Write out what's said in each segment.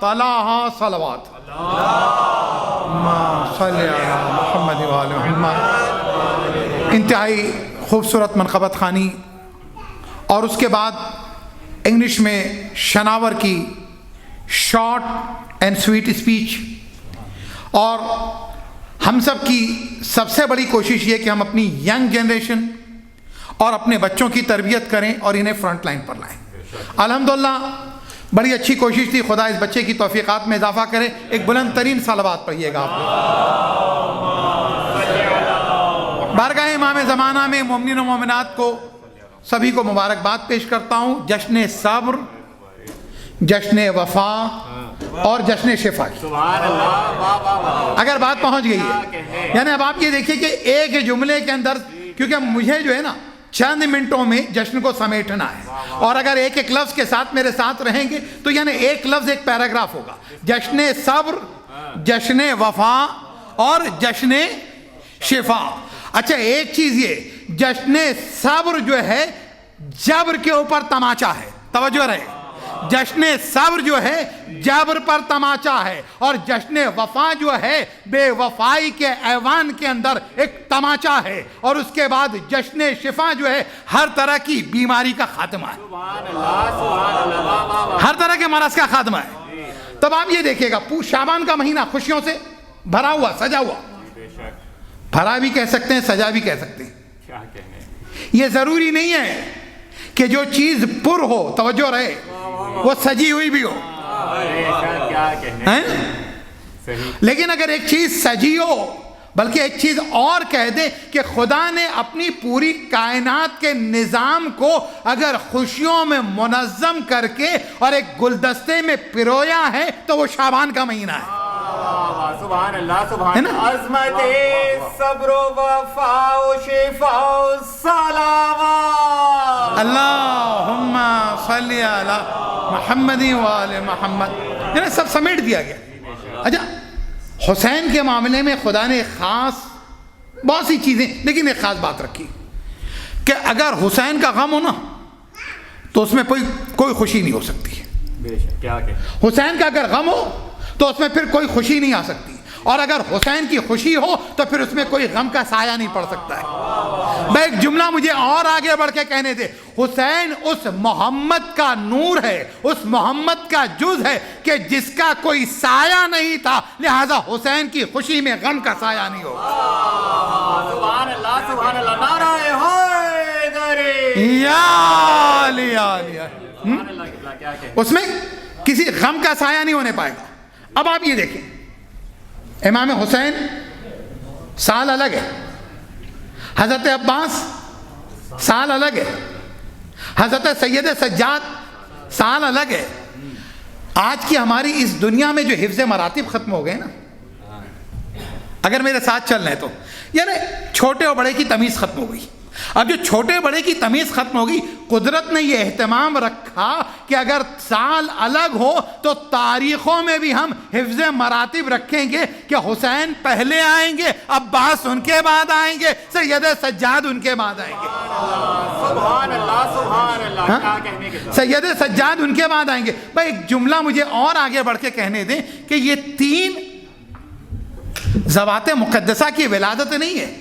تلاها صلوات اللہم صلی علی محمد وآل محمد. انتہائی خوبصورت منقبت خوانی اور اس کے بعد انگلش میں شناور کی شارٹ اینڈ سویٹ اسپیچ. اور ہم سب کی سب سے بڑی کوشش یہ کہ ہم اپنی ینگ جنریشن اور اپنے بچوں کی تربیت کریں اور انہیں فرنٹ لائن پر لائیں. الحمدللہ بڑی اچھی کوشش تھی. خدا اس بچے کی توفیقات میں اضافہ کرے. ایک بلند ترین صلوات پڑھیے گا آپ لوگ. بارگاہ امام زمانہ میں مومنین و مومنات کو سبھی کو مبارکباد پیش کرتا ہوں. جشن صبر، جشن وفا اور جشن شفا کی. اگر بات پہنچ گئی ہے، یعنی اب آپ یہ دیکھیے کہ ایک جملے کے اندر، کیونکہ مجھے جو ہے نا چند منٹوں میں جشن کو سمیٹنا ہے، اور اگر ایک ایک لفظ کے ساتھ میرے ساتھ رہیں گے تو یعنی ایک لفظ ایک پیراگراف ہوگا. جشن صبر، جشن وفا اور جشن شفا. اچھا ایک چیز یہ، جشن صبر جو ہے جبر کے اوپر تماچا ہے. توجہ رہے، جشن صبر جو ہے جبر پر تماچا ہے، اور جشن وفا جو ہے بے وفائی کے ایوان کے اندر ایک تماچا ہے. اور اس کے بعد جشن شفا جو ہے ہر طرح کی بیماری کا خاتمہ ہے، ہر طرح کے مرض کا خاتمہ ہے. تب آپ یہ دیکھیے گا شعبان کا مہینہ خوشیوں سے بھرا ہوا، سجا ہوا. بھرا بھی کہہ سکتے ہیں، سجا بھی کہہ سکتے ہیں. یہ ضروری نہیں ہے کہ جو چیز پر ہو، توجہ رہے، وہ سجی ہوئی بھی ہو. لیکن اگر ایک چیز سجی ہو، بلکہ ایک چیز اور کہہ دے کہ خدا نے اپنی پوری کائنات کے نظام کو اگر خوشیوں میں منظم کر کے اور ایک گلدستے میں پرویا ہے تو وہ شعبان کا مہینہ ہے. سبحان اللہ، سبحان اللہ. عظمت صبر و وفا و شفا و صلوات. اللہم صلی علی محمد وآل محمد. یعنی سب سمیٹ دیا گیا. اچھا حسین کے معاملے میں خدا نے خاص بہت سی چیزیں، لیکن ایک خاص بات رکھی کہ اگر حسین کا غم ہو نا تو اس میں کوئی خوشی نہیں ہو سکتی. حسین کا اگر غم ہو تو اس میں پھر کوئی خوشی نہیں آ سکتی، اور اگر حسین کی خوشی ہو تو پھر اس میں کوئی غم کا سایہ نہیں پڑ سکتا ہے. میں ایک جملہ مجھے اور آگے بڑھ کے کہنے دے. حسین اس محمد کا نور ہے، اس محمد کا جز ہے کہ جس کا کوئی سایہ نہیں تھا، لہذا حسین کی خوشی میں غم کا سایہ نہیں ہوگا. سبحان اللہ، سبحان اللہ. نعرہ حیدر. یا علی اس میں کسی غم کا سایہ نہیں ہونے پائے گا. اب آپ یہ دیکھیں، امام حسین سال الگ ہے، حضرت عباس سال الگ ہے، حضرت سید سجاد سال الگ ہے. آج کی ہماری اس دنیا میں جو حفظ مراتب ختم ہو گئے نا، اگر میرے ساتھ چل رہے تو یعنی چھوٹے اور بڑے کی تمیز ختم ہو گئی. اب جو چھوٹے بڑے کی تمیز ختم ہوگی، قدرت نے یہ اہتمام رکھا کہ اگر سال الگ ہو تو تاریخوں میں بھی ہم حفظ مراتب رکھیں گے کہ حسین پہلے آئیں گے، عباس ان کے بعد آئیں گے، سید سجاد ان کے بعد آئیں گے. سبحان اللہ، سبحان اللہ. کیا کہنے کے سید سجاد ان کے بعد آئیں گے. بھائی ایک جملہ مجھے اور آگے بڑھ کے کہنے دیں کہ یہ تین ذوات مقدسہ کی ولادت نہیں ہے.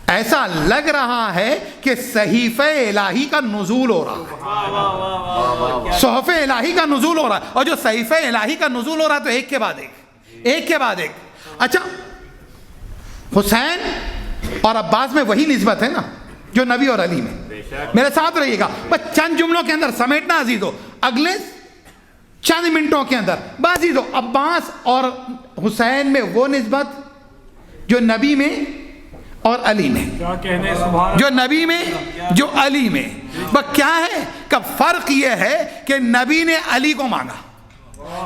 ایسا لگ رہا ہے کہ صحیفہ الہی کا نزول ہو رہا ہے، صحف الہی کا نزول ہو رہا ہے. اور جو صحیفہ الہی کا نزول ہو رہا ہے تو ایک کے بعد ایک، ایک کے بعد ایک. اچھا حسین اور عباس میں وہی نسبت ہے نا جو نبی اور علی میں. میرے ساتھ رہیے گا، بس چند جملوں کے اندر سمیٹنا عزیز ہو، اگلے چند منٹوں کے اندر. عزیز ہو، عباس اور حسین میں وہ نسبت جو نبی میں اور علی میں، جو نبی میں جو علی میں. بس کیا ہے کہ فرق یہ ہے کہ نبی نے علی کو مانگا،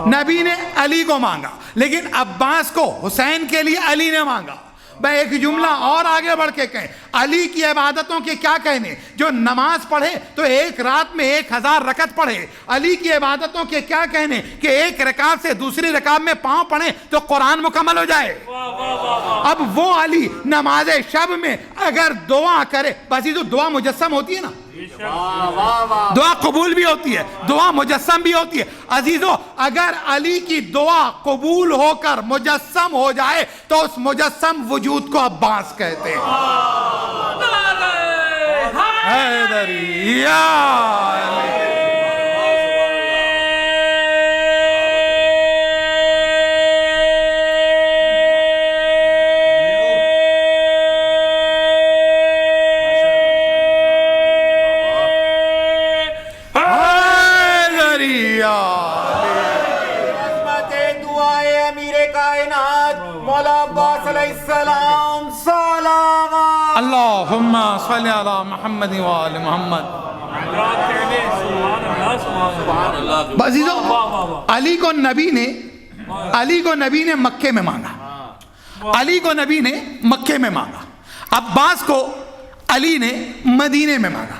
نبی نے علی کو مانگا، لیکن عباس کو حسین کے لیے علی نے مانگا. بھائی ایک جملہ اور آگے بڑھ کے کہیں، علی کی عبادتوں کے کیا کہنے، جو نماز پڑھے تو ایک رات میں 1000 رکعت پڑھے. علی کی عبادتوں کے کیا کہنے کہ ایک رکعت سے دوسری رکعت میں پاؤں پڑھیں تو قرآن مکمل ہو جائے. اب وہ علی نماز شب میں اگر دعا کرے، بس یہ جو دعا مجسم ہوتی ہے نا، دعا قبول بھی ہوتی ہے، دعا مجسم بھی ہوتی ہے۔ عزیزو، اگر علی کی دعا قبول ہو کر مجسم ہو جائے تو اس مجسم وجود کو عباس کہتے ہیں۔ حیدری یا علی۔ اللہم صلی علی محمد و آل محمد۔ عزیزو، علی کو نبی نے مکے میں مانگا، علی کو نبی نے مکے میں مانگا، عباس کو علی نے مدینے میں مانگا،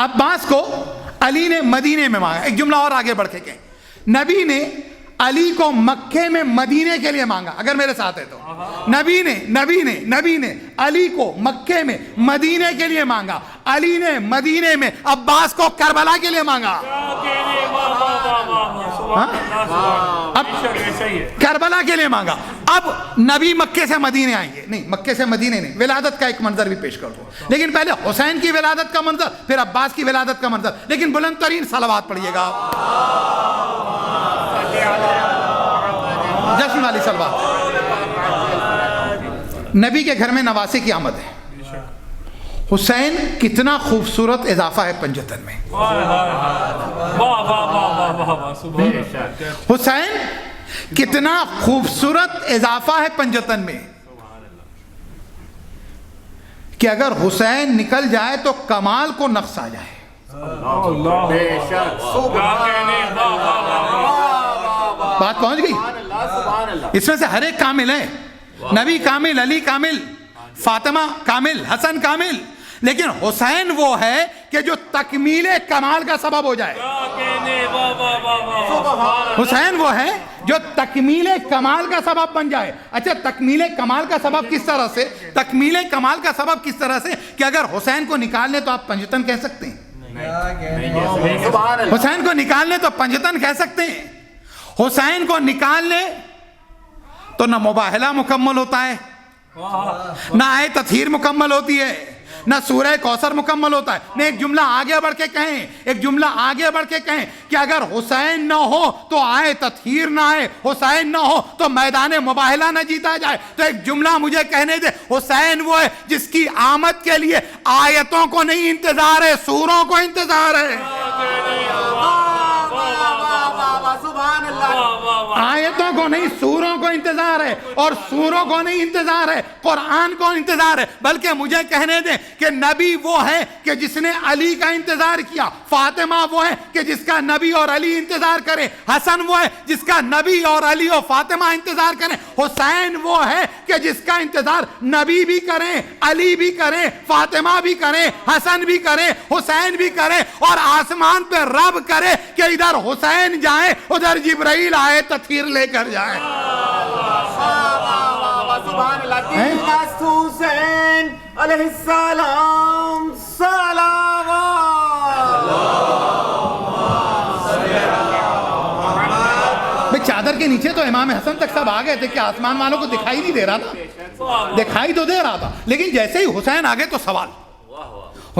عباس کو علی نے مدینے میں مانگا۔ ایک جملہ اور آگے بڑھ کے کہیں، نبی نے علی کو مکے میں مدینے کے لیے مانگا، اگر میرے ساتھ ہے تو نبی نے علی کو مکے میں مدینے کے لیے مانگا، علی نے مدینے میں عباس کو کربلا کے لیے مانگا۔ اب کربلا کے لیے مانگا۔ اب نبی مکے سے مدینے آئیں گے، نہیں مکے سے مدینے نہیں، ولادت کا ایک منظر بھی پیش کر دو، لیکن پہلے حسین کی ولادت کا منظر، پھر عباس کی ولادت کا منظر، لیکن بلند ترین صلوات پڑھیے گا، جشن والی صلوات۔ نبی کے گھر میں نواسے کی آمد ہے۔ حسین کتنا خوبصورت اضافہ ہے پنجتن میں۔ حسین کتنا خوبصورت اضافہ ہے پنجتن میں کہ اگر حسین نکل جائے تو کمال کو نقص آ جائے۔ بات پہنچ گئی؟ اس میں سے ہر ایک کامل ہے، نبی کامل، علی کامل، فاطمہ کامل، حسن کامل، لیکن حسین وہ ہے کہ جو تکمیل کمال کا سبب ہو جائے۔ حسین وہ ہے جو تکمیل کمال کا سبب بن جائے۔ اچھا، تکمیل کمال کا سبب کس طرح سے؟ تکمیل کمال کا سبب کس طرح سے کہ اگر حسین کو نکال لیں تو آپ پنجتن کہہ سکتے ہیں؟ حسین کو نکال لیں تو پنجتن کہہ سکتے ہیں؟ حسین کو نکال لیں تو نہ مباہلہ مکمل ہوتا ہے، نہ آئے تطہیر مکمل ہوتی ہے، نہ سورہ کوثر مکمل ہوتا ہے، نہ ایک جملہ آگے بڑھ کے کہیں کہ اگر حسین نہ ہو تو آئے تطہیر نہ آئے، حسین نہ ہو تو میدان مباہلہ نہ جیتا جائے۔ تو ایک جملہ مجھے کہنے دے، حسین وہ ہے جس کی آمد کے لیے آیتوں کو نہیں انتظار ہے، سوروں کو انتظار ہے۔ آیتوں کو نہیں، سوروں کو انتظار ہے، اور سوروں کو نہیں انتظار ہے، قرآن کو انتظار ہے۔ بلکہ مجھے کہنے دیں کہ نبی وہ ہے کہ جس نے علی کا انتظار کیا، فاطمہ وہ ہے کہ جس کا نبی اور علی انتظار کرے، حسن وہ ہے جس کا نبی اور علی اور فاطمہ انتظار کریں، حسین وہ ہے کہ جس کا انتظار نبی بھی کریں، علی بھی کریں، فاطمہ بھی کریں، حسن بھی کریں، حسین بھی کریں، اور آسمان پہ رب کرے کہ ادھر حسین جائیں ادھر جبرائیل آئے تطہیر لے کر جائیں۔ سبحان اللہ۔ حسین علیہ السلام بھئی چادر کے نیچے تو امام حسن تک سب آ گئے تھے کہ آسمان والوں کو دکھائی نہیں دے رہا تھا، دکھائی تو دے رہا تھا، لیکن جیسے ہی حسین آگے تو سوال،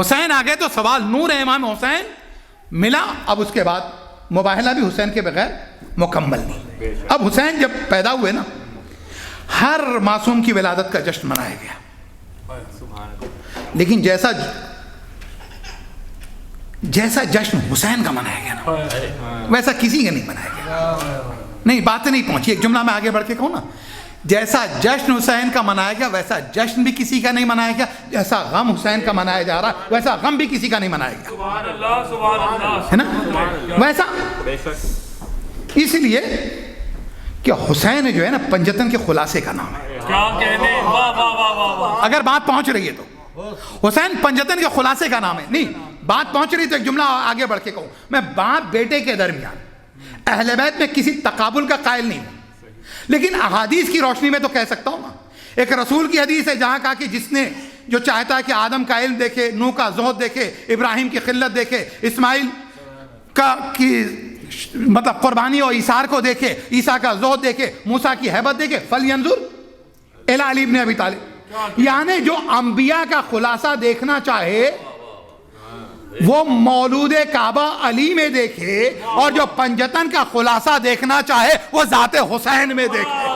حسین آگے تو سوال، نور امام حسین ملا۔ اب اس کے بعد مباہلہ بھی حسین کے بغیر مکمل نہیں۔ اب حسین جب پیدا ہوئے نا، ہر معصوم کی ولادت کا جشن منایا گیا، لیکن جیسا جشن حسین کا منایا گیا نا، ویسا کسی کا نہیں منایا گیا۔ نہیں، بات نہیں پہنچی، ایک جملہ میں آگے بڑھ کے کہوں نا، جیسا جشن حسین کا منایا گیا ویسا جشن بھی کسی کا نہیں منایا گیا، جیسا غم حسین کا منایا جا رہا ویسا غم بھی کسی کا نہیں منایا گیا، ہے نا؟ ویسا اس لیے کہ حسین جو ہے نا پنجتن کے خلاصے کا نام ہے۔ اگر بات پہنچ رہی ہے تو حسین پنجتن کے خلاصے کا نام ہے، نہیں بات پہنچ رہی تو ایک جملہ آگے بڑھ کے کہوں، میں باپ بیٹے کے درمیان اہل بیت میں کسی تقابل کا قائل نہیں ہوں، لیکن احادیث کی روشنی میں تو کہہ سکتا ہوں نا۔ ایک رسول کی حدیث ہے جہاں کہا کہ جو چاہتا ہے کہ آدم کا علم دیکھے، نوح کا زہد دیکھے، ابراہیم کی خلت دیکھے، اسماعیل کی مطلب قربانی اور ایثار کو دیکھے، عیسیٰ کا زہد دیکھے، موسیٰ کی ہیبت دیکھے، فَلْيَنْظُرْ إِلَىٰ عَلِي بْنِ أَبِي طالب. یعنی جو انبیاء کا خلاصہ دیکھنا چاہے وہ مولود کعبہ علی میں دیکھے، اور جو پنجتن کا خلاصہ دیکھنا چاہے وہ ذات حسین میں دیکھے،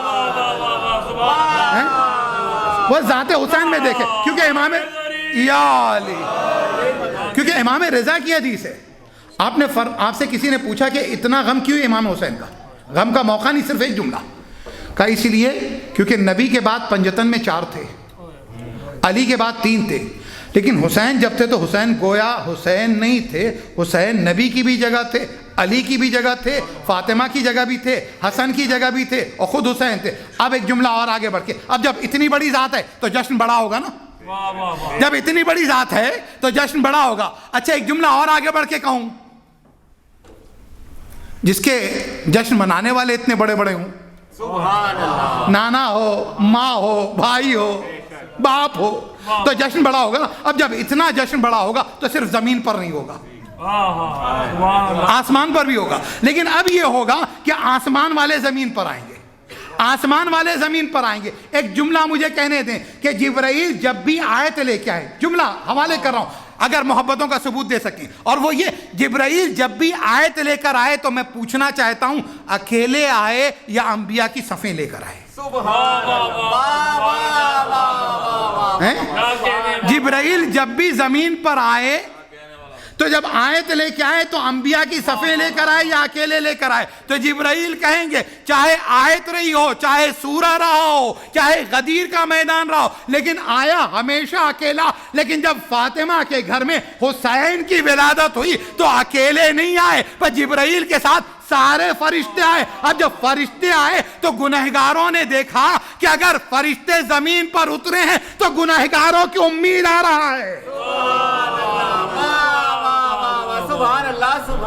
وہ ذات حسین میں دیکھے. کیونکہ امام یا علی، کیونکہ امام رضا کی حدیث ہے. آپ سے کسی نے پوچھا کہ اتنا غم کیوں امام حسین کا؟ غم کا موقع نہیں، صرف ایک جملہ کہا، اس لیے کیونکہ نبی کے بعد پنجتن میں 4 تھے، علی کے بعد 3 تھے، لیکن حسین جب تھے تو حسین گویا حسین نہیں تھے، حسین نبی کی بھی جگہ تھے، علی کی بھی جگہ تھے، فاطمہ کی جگہ بھی تھے، حسن کی جگہ بھی تھے، اور خود حسین تھے. اب ایک جملہ اور آگے بڑھ کے، اب جب اتنی بڑی ذات ہے تو جشن بڑا ہوگا نا، جب اتنی بڑی ذات ہے تو جشن بڑا ہوگا. اچھا ایک جملہ اور آگے بڑھ کے کہوں، جس کے جشن منانے والے اتنے بڑے بڑے ہوں، سبحان اللہ، نانا ہو، ماں ہو، بھائی ہو، باپ ہو، تو جشن بڑا ہوگا نا. اب جب اتنا جشن بڑا ہوگا تو صرف زمین پر نہیں ہوگا، آسمان پر بھی ہوگا. لیکن اب یہ ہوگا کہ آسمان والے زمین پر آئیں گے، آسمان والے زمین پر آئیں گے. ایک جملہ مجھے کہنے دیں کہ جبرائیل جب بھی آیت لے کے آئے، جملہ حوالے کر رہا ہوں اگر محبتوں کا ثبوت دے سکیں، اور وہ یہ، جبرائیل جب بھی آیت لے کر آئے تو میں پوچھنا چاہتا ہوں اکیلے آئے یا انبیاء کی صفیں لے کر آئے؟ جبرائیل جب بھی زمین پر آئے تو جب آیت لے کے آئے تو انبیاء کی صفیں لے کر آئے یا اکیلے لے کر آئے؟ تو جبرائیل کہیں گے چاہے آیت رہی ہو، چاہے سورہ رہا ہو، چاہے غدیر کا میدان رہا ہو، لیکن آیا ہمیشہ اکیلا. لیکن جب فاطمہ کے گھر میں حسین کی ولادت ہوئی تو اکیلے نہیں آئے، پر جبرائیل کے ساتھ سارے فرشتے آئے. اب جب فرشتے آئے تو گنہگاروں نے دیکھا کہ اگر فرشتے زمین پر اترے ہیں تو گنہگاروں کی امید آ رہا ہے،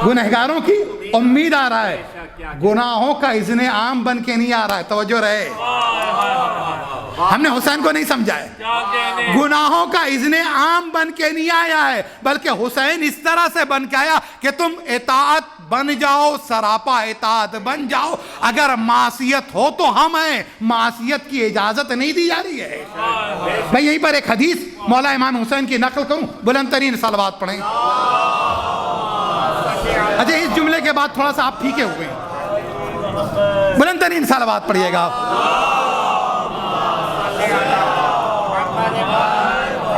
گنہگاروں کی امید آ رہا ہے، گناہوں کا اذن عام بن کے نہیں آ رہا ہے. توجہ رہے، ہم نے حسین کو نہیں سمجھا ہے، گناہوں کا اذن عام بن کے نہیں آیا ہے، بلکہ حسین اس طرح سے بن کے آیا کہ تم اطاعت بن جاؤ، سراپا اطاعت بن جاؤ. اگر معصیت ہو تو ہم ہیں، معصیت کی اجازت نہیں دی جا رہی ہے. میں یہیں پر ایک حدیث مولا امام حسین کی نقل کروں، بلند ترین صلوات پڑھیں. اچھا اس جملے کے بعد تھوڑا سا آپ پھیکے ہوئے ہیں، بلند ترین صلوات پڑھیے گا آپ.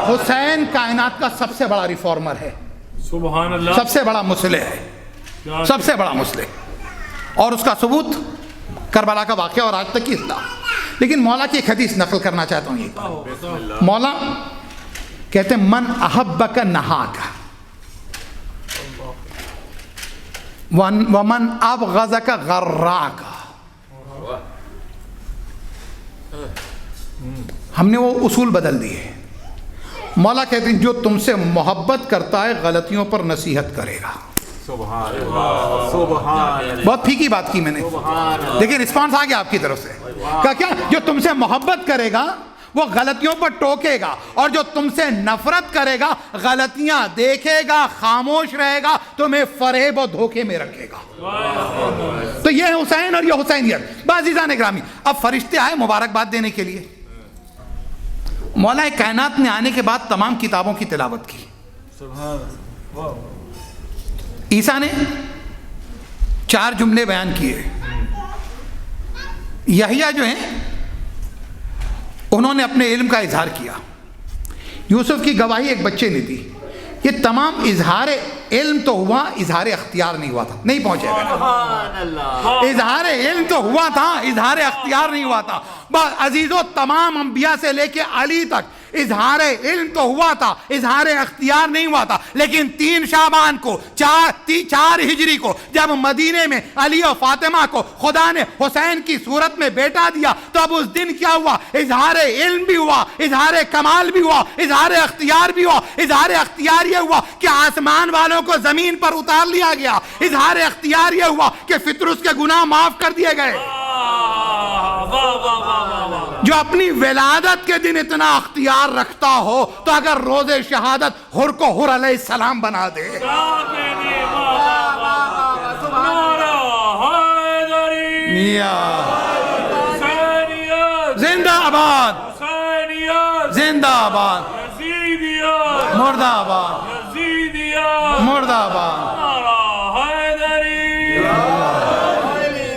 حسین کائنات کا سب سے بڑا ریفارمر ہے، سبحان اللہ، سب سے بڑا مصلح ہے، سب سے بڑا مصلح، اور اس کا ثبوت کربلا کا واقعہ اور آج تک کی اصلاح. لیکن مولا کی ایک حدیث نقل کرنا چاہتا ہوں. یہ مولا کہتے ہیں من احبک نہاک ومن ابغضک غراک. ہم نے وہ اصول بدل دیے. مولا کہتے ہیں جو تم سے محبت کرتا ہے غلطیوں پر نصیحت کرے گا. سبحان اللہ، سبحان اللہ، بہت پھیکی بات کی میں نے، لیکن رسپانس آ گیا آپ کی طرف سے. کہا کیا؟ جو تم سے محبت کرے گا وہ غلطیوں پر ٹوکے گا، اور جو تم سے نفرت کرے گا غلطیاں دیکھے گا، خاموش رہے گا، تمہیں فریب و دھوکے میں رکھے گا. تو یہ ہے حسین اور یہ حسینیت. عزیزان گرامی، اب فرشتے آئے مبارکباد دینے کے لیے. مولا کائنات نے آنے کے بعد تمام کتابوں کی تلاوت کی. عیسیٰ نے 4 جملے بیان کیے. یحییٰ جو ہیں انہوں نے اپنے علم کا اظہار کیا. یوسف کی گواہی ایک بچے نے دی. یہ تمام اظہار علم تو ہوا، اظہار اختیار نہیں ہوا تھا. نہیں پہنچے گا. اظہار علم تو ہوا تھا، اظہار اختیار نہیں ہوا تھا. بس عزیزو، تمام انبیاء سے لے کے علی تک اظہار علم تو ہوا تھا، اظہار اختیار نہیں ہوا تھا. لیکن 3 شعبان کو 4 ہجری کو جب مدینے میں علی و فاطمہ کو خدا نے حسین کی صورت میں بیٹا دیا تو اب اس دن کیا ہوا؟ اظہار علم بھی ہوا، اظہار کمال بھی ہوا، اظہار اختیار بھی ہوا. اظہار اختیار یہ ہوا کہ آسمان والوں کو زمین پر اتار لیا گیا. اظہار اختیار یہ ہوا کہ فطرس کے گناہ معاف کر دیے گئے. جو اپنی ولادت کے دن اتنا اختیار رکھتا ہو تو اگر روز شہادت حر کو حر علیہ السلام بنا دے. زندہ آباد، زندہ آباد، مردہ آباد، مردہ آباد.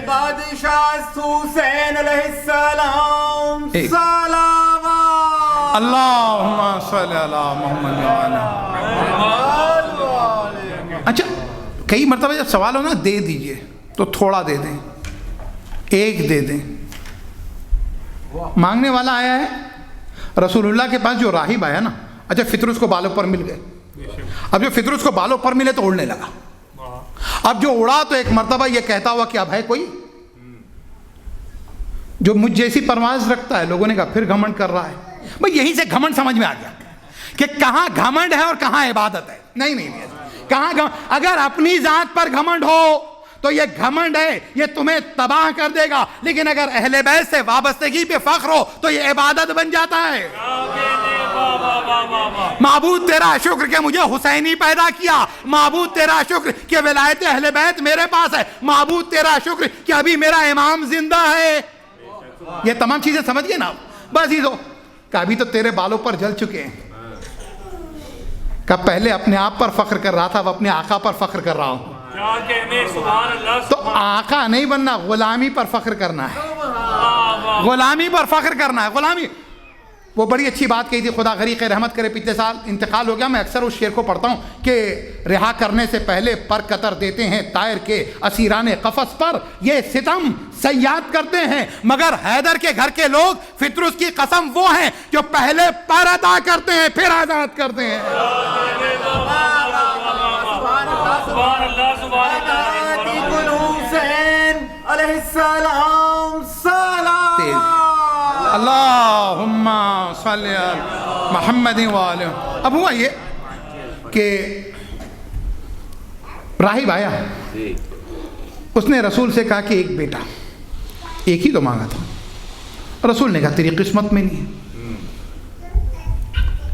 بادشاہ حسین علیہ السلام صلوات. اللہم صلی علی محمد وعلی. اچھا کئی مرتبہ جب سوال ہو نا دے دیجئے تو تھوڑا دے دیں، ایک دے دیں. مانگنے والا آیا ہے رسول اللہ کے پاس، جو راہب آیا نا، اچھا فطر اس کو بالوں پر مل گئے. اب جو فطر اس کو بالوں پر ملے تو اڑنے لگا. اب جو اڑا تو ایک مرتبہ یہ کہتا ہوا کہ اب ہے کوئی جو مجھ جیسی پرواز رکھتا ہے. لوگوں نے کہا پھر گھمنڈ کر رہا ہے. بھئی یہیں سے گھمنڈ سمجھ میں آ گیا کہ کہاں گھمنڈ ہے اور کہاں عبادت ہے. نہیں کہاں اگر اپنی ذات پر گھمنڈ ہو تو یہ گھمنڈ ہے، یہ تمہیں تباہ کر دے گا. لیکن اگر اہل بیت سے وابستگی پہ فخر ہو تو یہ عبادت بن جاتا ہے. معبود تیرا شکر کہ مجھے حسینی پیدا کیا. معبود تیرا شکر کہ ولایت اہل بیت میرے پاس ہے. معبود تیرا شکر کہ ابھی میرا امام زندہ ہے. یہ تمام چیزیں سمجھ گئے نا. بس ہی تو کہ ابھی تو تیرے بالوں پر جل چکے ہیں. کہ پہلے اپنے آپ پر فخر کر رہا تھا، اب اپنے آقا پر فخر کر رہا ہوں. تو آقا نہیں بننا، غلامی پر فخر کرنا ہے. غلامی پر فخر کرنا ہے. غلامی. وہ بڑی اچھی بات کہی تھی، خدا غریق رحمت کرے، پچھلے سال انتقال ہو گیا. میں اکثر اس شعر کو پڑھتا ہوں کہ رہا کرنے سے پہلے پر قطر دیتے ہیں طائر کے اسیران قفس پر. یہ ستم صیاد کرتے ہیں مگر حیدر کے گھر کے لوگ فطرس کی قسم وہ ہیں جو پہلے پر ادا کرتے ہیں پھر آزاد کرتے ہیں. حسین علیہ السلام صلوات. اللہم صلی علی محمد وآلہ. اب ہوا یہ کہ راہب آیا، اس نے رسول سے کہا کہ ایک بیٹا، ایک ہی تو مانگا تھا. رسول نے کہا تیری قسمت میں نہیں ہے.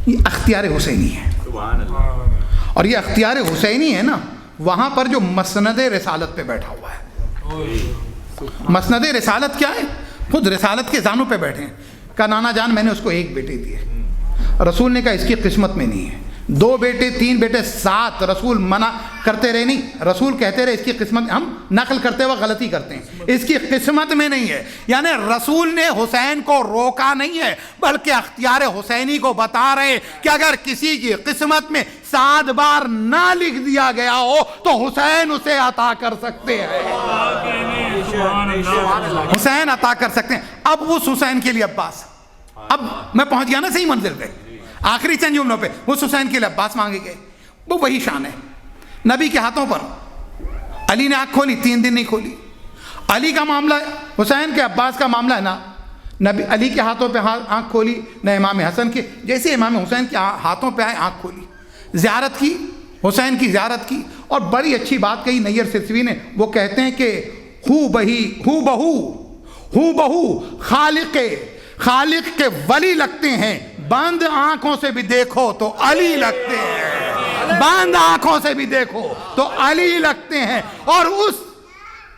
یہ اختیار حسینی ہے. اور یہ اختیار حسینی ہے نا، وہاں پر جو مسند رسالت پہ بیٹھا ہوا ہے. مسند رسالت کیا ہے؟ خود رسالت کے زانوں پہ بیٹھے ہیں. کہا نانا جان میں نے اس کو ایک بیٹے دیے. رسول نے کہا اس کی قسمت میں نہیں ہے. 2 بیٹے 3 بیٹے 7. رسول منع کرتے رہے نہیں، رسول کہتے رہے اس کی قسمت. ہم نقل کرتے ہوئے غلطی کرتے ہیں، اس کی قسمت میں نہیں ہے. یعنی رسول نے حسین کو روکا نہیں ہے بلکہ اختیار حسینی کو بتا رہے کہ اگر کسی کی قسمت میں 7 بار نہ لکھ دیا گیا ہو تو حسین اسے عطا کر سکتے ہیں. حسین عطا کر سکتے ہیں. اب اس حسین کے لیے عباس، اب میں پہنچ گیا نا صحیح منزل پہ، آخری چند جملوں پہ. اس حسین کے لیے عباس مانگے گئے. وہ وہی شان ہے. نبی کے ہاتھوں پر علی نے آنکھ کھولی، 3 دن نہیں کھولی. علی کا معاملہ ہے، حسین کے عباس کا معاملہ ہے نا. نبی علی کے ہاتھوں پہ آنکھ کھولی نہ امام حسن کے. جیسے امام حسین کے ہاتھوں پہ آئے آنکھ کھولی. زیارت کی، حسین کی زیارت کی. اور بڑی اچھی بات کہی نیر سرسوی نے. وہ کہتے ہیں کہ ہو بہو خالق کے ولی لگتے ہیں، بند آنکھوں سے بھی دیکھو تو علی لگتے ہیں. بند آنکھوں سے بھی دیکھو تو علی لگتے ہیں. اور اس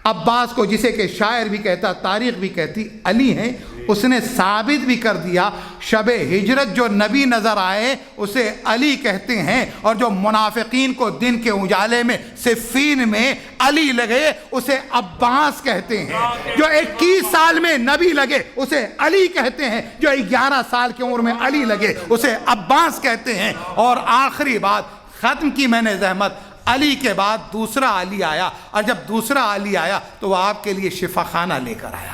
عباس کو جسے کہ شاعر بھی کہتا، تاریخ بھی کہتی علی ہیں، اس نے ثابت بھی کر دیا شب ہجرت جو نبی نظر آئے اسے علی کہتے ہیں. اور جو منافقین کو دن کے اجالے میں صفین میں علی لگے اسے عباس کہتے ہیں. جو 21 سال میں نبی لگے اسے علی کہتے ہیں. جو 11 سال کی عمر میں علی لگے اسے عباس کہتے ہیں. اور آخری بات ختم کی میں نے زحمت، علی کے بعد دوسرا علی آیا. اور جب دوسرا علی آیا تو وہ آپ کے لیے شفا خانہ لے کر آیا.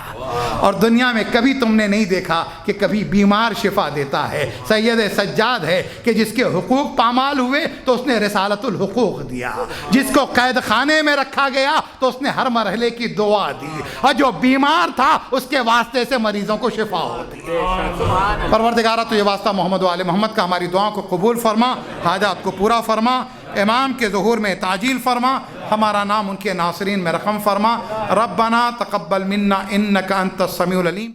اور دنیا میں کبھی تم نے نہیں دیکھا کہ کبھی بیمار شفا دیتا ہے. سید سجاد ہے کہ جس کے حقوق پامال ہوئے تو اس نے رسالت الحقوق دیا. جس کو قید خانے میں رکھا گیا تو اس نے ہر مرحلے کی دعا دی. اور جو بیمار تھا اس کے واسطے سے مریضوں کو شفا ہوتی. پروردگارہ تو یہ واسطہ محمد و آل محمد کا ہماری دعاؤں کو قبول فرما، حاجات کو پورا فرما، امام کے ظہور میں تعجیل فرما، ہمارا نام ان کے ناصرین میں رقم فرما. ربنا تقبل منا انک انت السمیع العلیم.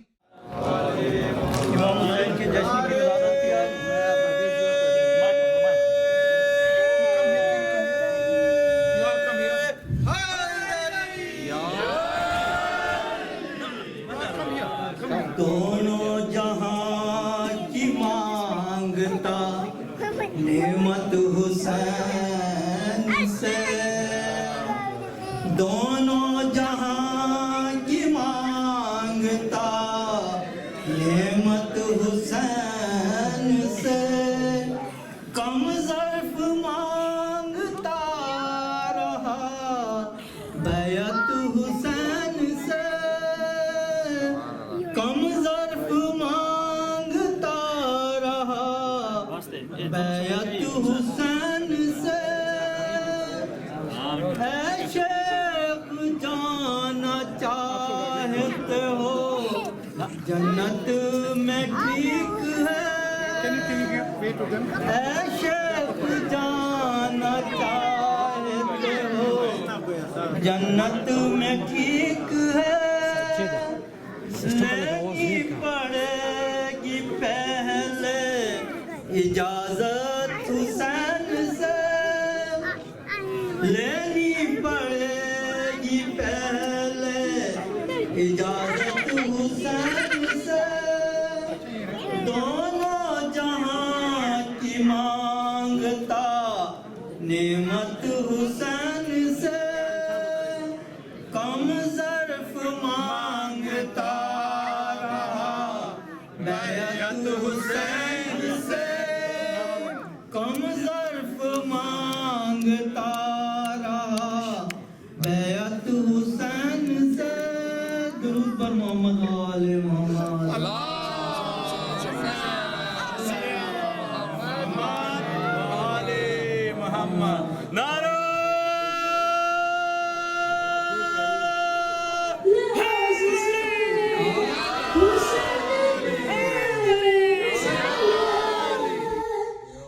دونوں جہاں کی مانگتا نعمت حسین سے دونوں جہاں کی مانگتا نعمت حسین سے کم ظرف مانگتا رہا بیعت حسین سے کم ظرف مانگتا رہا بیعت حسین سے اے شیخ جانا چاہتے ہو جنت میں ٹھیک ہے اے شیخ جانا چاہتے ہو جنت میں ٹھیک ہے لینی پڑے گی پہلے اجازت حسین سے لینی پڑے گی پہلے اجازت حسین سے دونوں جہاں کی مانگتا نعمت حسین سے کم ظرف مانگتا رہا بیعت حسین سے کم ظرف مانگتا رہا بیعت حسین سے درود پر محمد و آل محمد نعرہ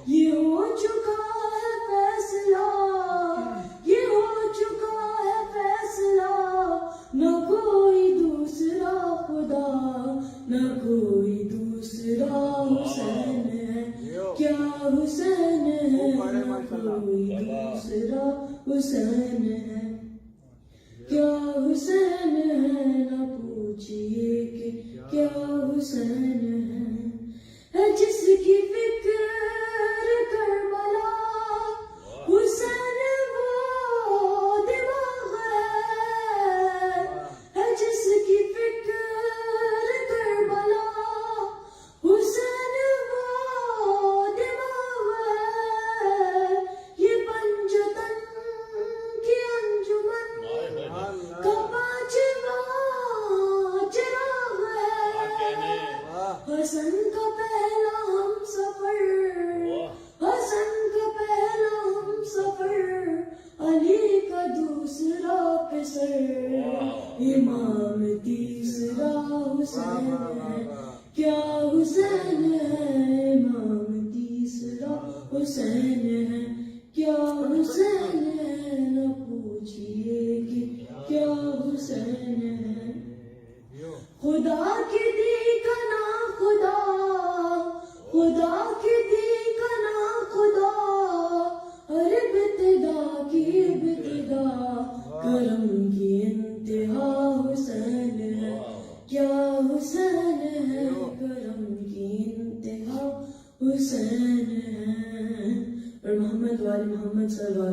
یہ ہو چکا ہے فیصلہ یہ ہو چکا ہے فیصلہ نہ کوئی دوسرا خدا نہ کوئی دوسرا حسین ہے کیا حسین ہے نہ کوئی دوسرا حسین ہے کیا حسین ہے نہ پوچھئے کہ کیا حسین ہے جس کی فکر کربلا حسین وہ دماغ ہے جس کی فکر کربلا حسین وہ دماغ ہے یہ پنجتن کی انجمن کا پانچواں چراغ ہے حسن کا پہلا ہم سفر حسن کا پہلا ہم سفر علی کا دوسرا پسر امام تیسرا حسین ہے کیا حسین ہے امام تیسرا حسین ہے کیا حسین ہے نہ پوچھئے کہ کیا حسین ہے خدا کی دی کا نا خدا خدا کی دی کا نا خدا ہر ابتدا کی ابتدا کرم کی انتہا حسین ہے کیا حسین ہے کرم کی انتہا حسین ہے اور محمد وال محمد صلی اللہ